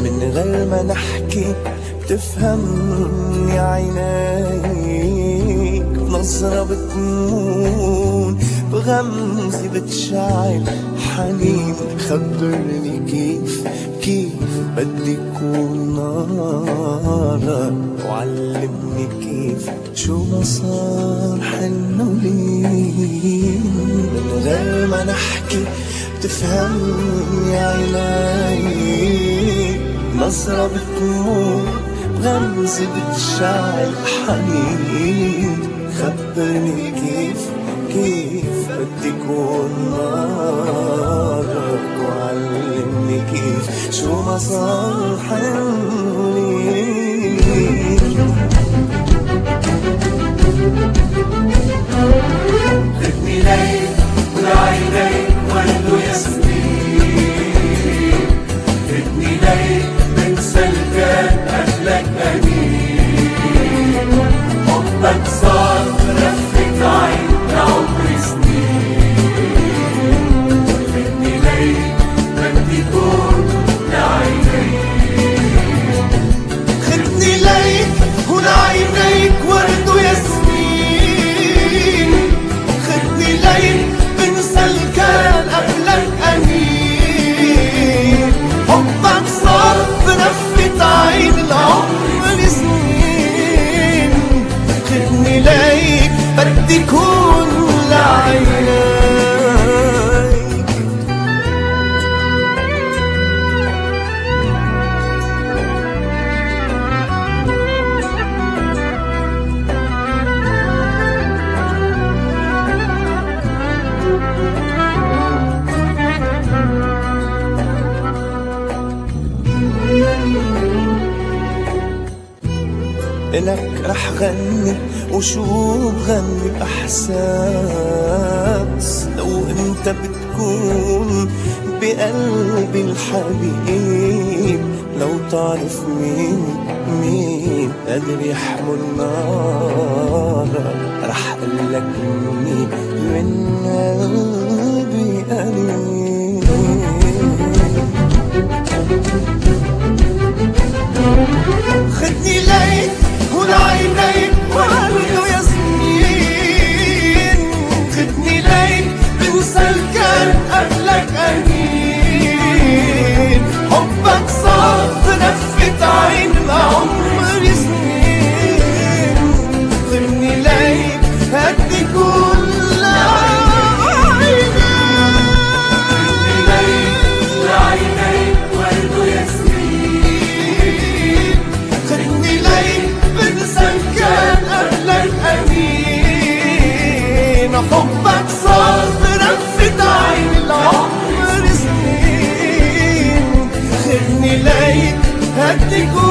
من غير ما نحكي بتفهمني عينيك، بنظرة بتمون، بغمزة بتشعل حنين. خبرني كيف بدي كون نارك، وعلمني كيف شو ما صار حلنا ولين. من غير ما نحكي بتفهمني عينيك، نظرة بتمون، بغمزة بتشعل حنين. خبرني كيف بدي كون نارك، وعلمني كيف شو ما صار حنين. خدني ليك ولعينيك ورد وياسمين، خدني ليك بنسى الكان قبلك أمين. حبك صار رفة عين لعمر سنين، خدني ليك بدي كون لعينيك. خدني ليك ولعينيك ورد وياسمين، خدني ليك بنسى الكان قبلك أمين. حبك صار برفة عين لعمر سنين، خدني ليك بدي كون لعينيك. إلك رح غني وشو بغني بإحساس، لو انت بتكون بقلبي الحبيب. لو تعرف مين قادر يحمل نارك، رح قلك مين من قلبي قريب. خدني ليك ولعينيك ورد وياسمين، خدني ليك بنسى الكان قبلك أمين. حبك صار برفة عين لعمر سنين، خدني ليك هدي كل لعينيك ورد وياسمين، خدني ليك بنسى الكان قبلك أمين. حبك صار برفة عين لعمر سنين، خدني ليك هدي كل